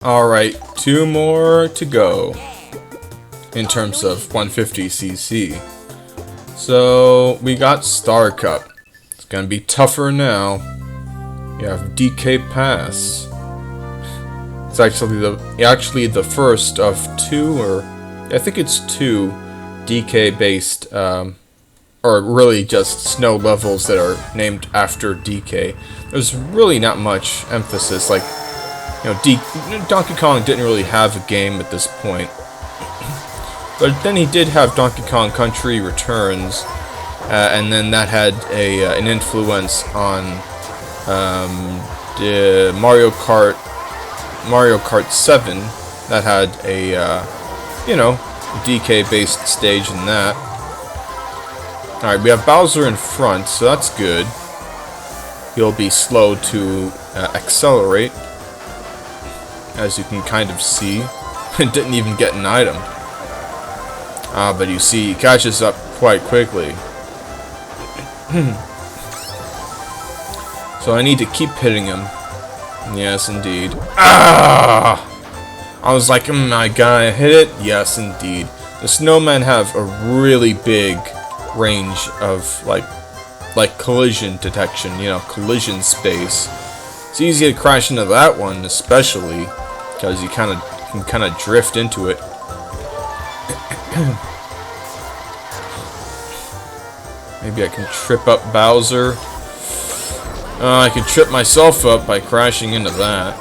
Alright, 2 more to go in terms of 150cc. So we got Star Cup. It's gonna be tougher now. You have DK Pass. It's actually the first of 2, or I think it's 2 DK based or really just snow levels that are named after DK. There's really not much emphasis, like, you know, Donkey Kong didn't really have a game at this point. But then he did have Donkey Kong Country Returns, and then that had an influence on the Mario Kart 7 that had a you know, DK based stage in that. Alright, we have Bowser in front, so that's good. He'll be slow to accelerate, as you can kind of see. Didn't even get an item. But you see, he catches up quite quickly. So I need to keep hitting him. Yes, indeed. Ah! I was like, I gotta hit it? Yes, indeed. The snowmen have a really big range of, like collision detection, you know, collision space. It's easy to crash into that one, especially, because you can kind of drift into it. Maybe I can trip up Bowser. I can trip myself up by crashing into that.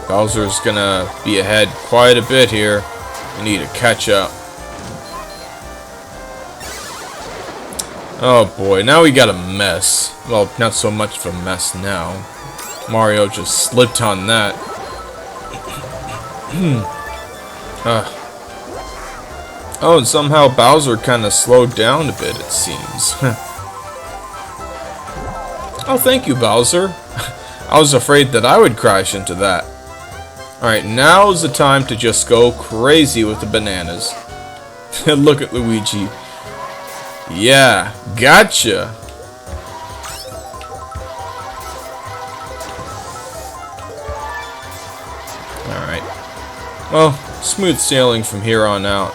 Bowser's gonna be ahead quite a bit here. I need to catch up. Oh boy, now we got a mess. Well, not so much of a mess now. Mario just slipped on that. Oh, and somehow Bowser kind of slowed down a bit, it seems. Oh, thank you, Bowser. I was afraid that I would crash into that. Alright, now's the time to just go crazy with the bananas. Look at Luigi. Yeah, gotcha. Alright. Well, smooth sailing from here on out.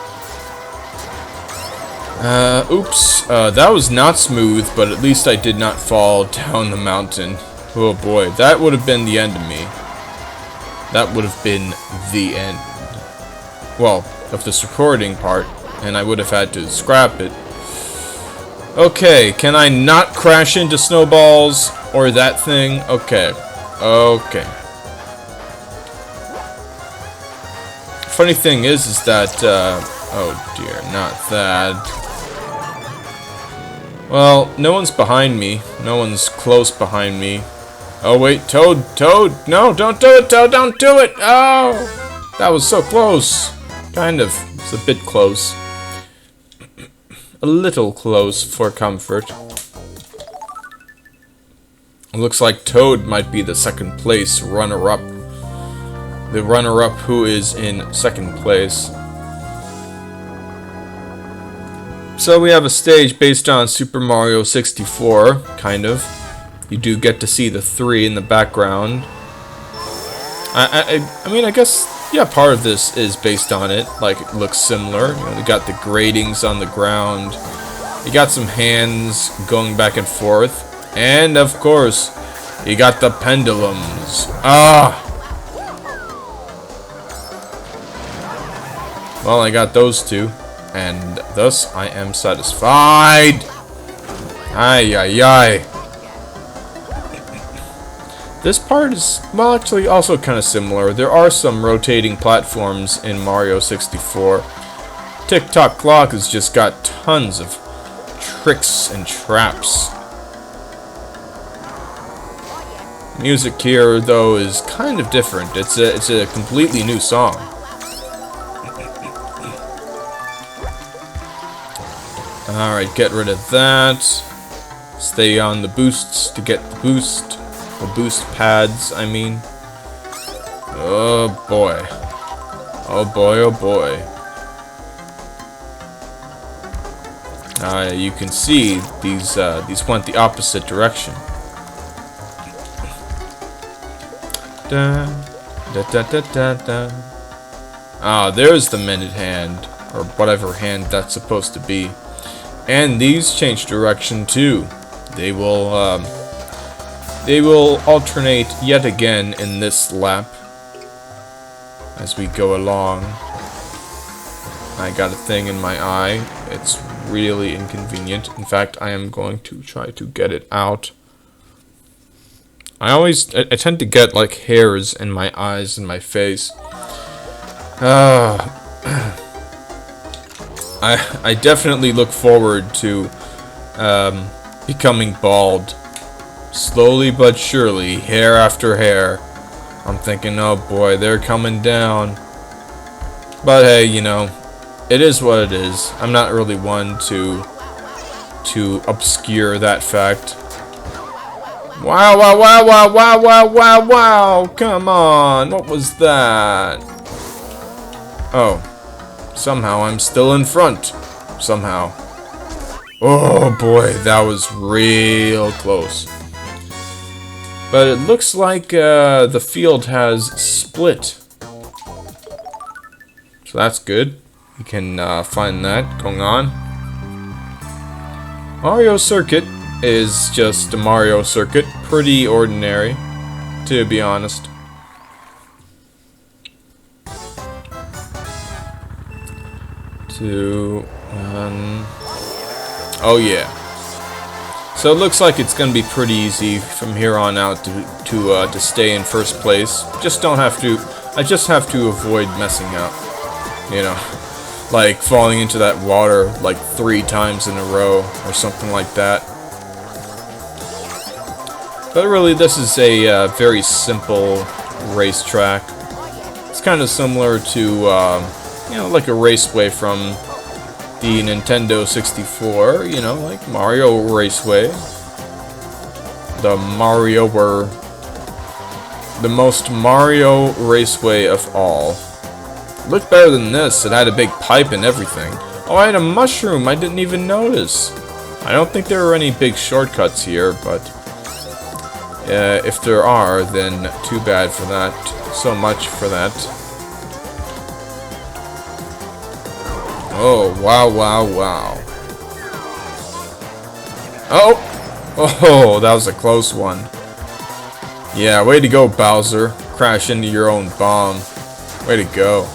Oops. That was not smooth, but at least I did not fall down the mountain. Oh boy, that would have been the end of me. That would have been the end. Well, of this recording part, and I would have had to scrap it. Okay, can I not crash into snowballs or that thing? Okay. Okay. Funny thing is that, oh dear, not that. Well, no one's behind me. No one's close behind me. Oh wait, Toad! No, don't do it, Toad! Don't do it! Oh! That was so close! Kind of. It's a bit close. A little close for comfort. It looks like Toad might be the second place runner-up. The runner-up who is in second place. So we have a stage based on Super Mario 64, kind of. You do get to see the 3 in the background. I mean, I guess, yeah, part of this is based on it. Like, it looks similar. You know, they got the gratings on the ground. You got some hands going back and forth. And, of course, you got the pendulums. Ah! Well, I got those 2. And thus, I am satisfied. Ay, ay, ay. This part is, well, actually also kind of similar. There are some rotating platforms in Mario 64. Tick-Tock Clock has just got tons of tricks and traps. Music here, though, is kind of different. It's a completely new song. Alright, get rid of that. Stay on the boosts to get the boost. The boost pads, I mean. Oh boy. Oh boy, oh boy. You can see these went the opposite direction. Da, da, da, da, da, da. Ah, there's the minute hand, or whatever hand that's supposed to be. And these change direction too. They will alternate yet again in this lap as we go along. I got a thing in my eye. It's really inconvenient. In fact, I am going to try to get it out. I tend to get like hairs in my eyes and my face. I definitely look forward to becoming bald. Slowly but surely, hair after hair. I'm thinking, oh boy, they're coming down. But hey, you know, it is what it is. I'm not really one to obscure that fact. Wow, wow, wow, wow, wow, wow, wow, wow. Come on, what was that? Oh, somehow I'm still in front. Somehow. Oh boy, that was real close. But it looks like the field has split. So that's good. We can find that going on. Mario Circuit is just a Mario Circuit. Pretty ordinary, to be honest. Oh yeah. So it looks like it's gonna be pretty easy from here on out to stay in first place. I just have to avoid messing up. You know, like falling into that water like 3 times in a row or something like that. But really, this is a very simple racetrack. It's kind of similar to, you know, like a raceway from the Nintendo 64, you know, like Mario Raceway. The most Mario Raceway of all. It looked better than this. It had a big pipe and everything. Oh, I had a mushroom. I didn't even notice. I don't think there are any big shortcuts here, but if there are, then too bad for that. So much for that. Oh, wow, wow, wow. Oh! Oh, that was a close one. Yeah, way to go, Bowser. Crash into your own bomb. Way to go.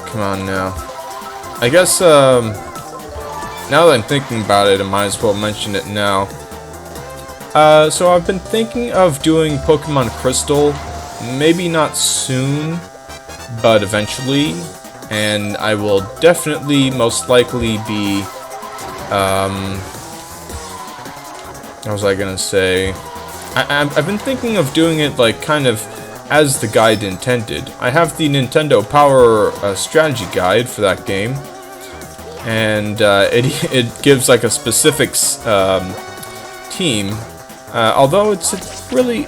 Come on now. I guess, now that I'm thinking about it, I might as well mention it now. So I've been thinking of doing Pokemon Crystal, maybe not soon, but eventually, and I will definitely, most likely be, what was I gonna say? I've been thinking of doing it, like, kind of as the guide intended. I have the Nintendo Power strategy guide for that game, and it gives, like, a specific team. Although it's really,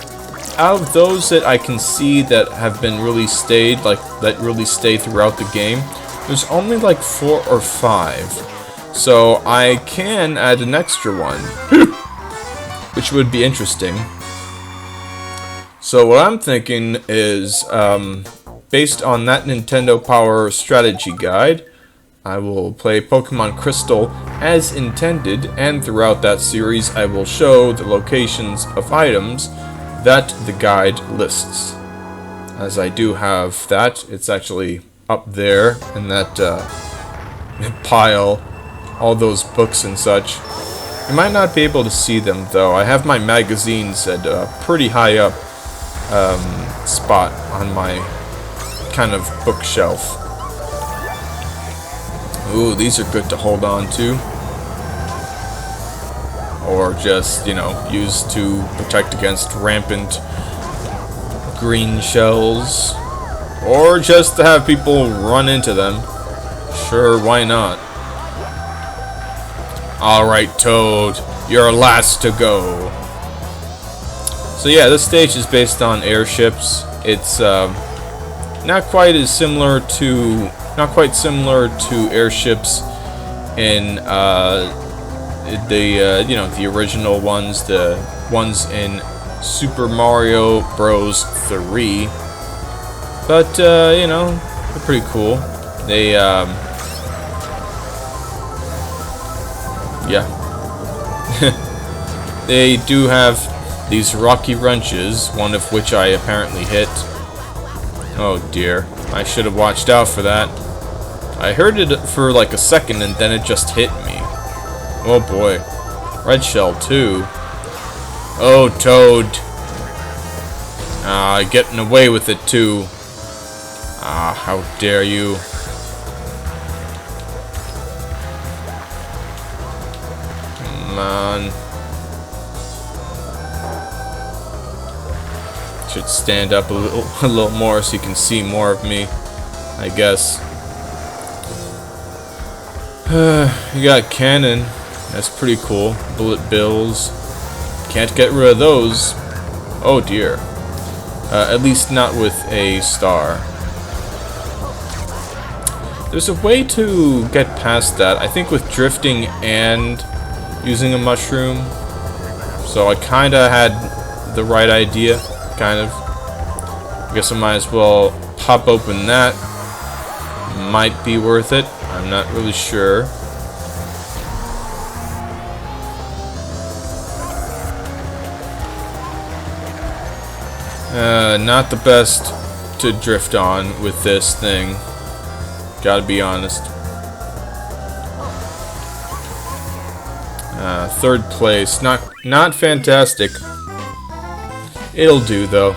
out of those that I can see that have been really stayed, like, that really stay throughout the game, there's only like 4 or 5. So I can add an extra one, which would be interesting. So what I'm thinking is, based on that Nintendo Power strategy guide, I will play Pokemon Crystal as intended, and throughout that series I will show the locations of items that the guide lists. As I do have that, it's actually up there in that pile, all those books and such. You might not be able to see them though. I have my magazines at a pretty high up spot on my kind of bookshelf. Ooh, these are good to hold on to. Or just, you know, use to protect against rampant green shells. Or just to have people run into them. Sure, why not? Alright, Toad, you're last to go. So yeah, this stage is based on airships. It's not quite similar to airships in the original ones, the ones in Super Mario Bros. 3. But they're pretty cool. They yeah. They do have these rocky wrenches, one of which I apparently hit. Oh dear, I should have watched out for that. I heard it for like a second and then it just hit me. Oh boy. Red shell too. Oh, Toad. Getting away with it too. How dare you. Come on. Should stand up a little more so you can see more of me, I guess. You got cannon. That's pretty cool. Bullet bills. Can't get rid of those. Oh dear. At least not with a star. There's a way to get past that. I think with drifting and using a mushroom. So I kinda had the right idea. Kind of. I guess I might as well pop open that. Might be worth it. I'm not really sure. Not the best to drift on with this thing. Gotta be honest. Third place. Not fantastic. It'll do though.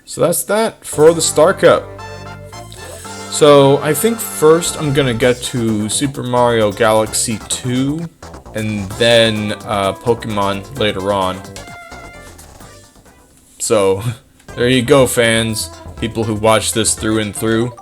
So that's that for the Star Cup. So I think first I'm gonna get to Super Mario Galaxy 2 and then Pokemon later on. So there you go, fans, people who watch this through and through.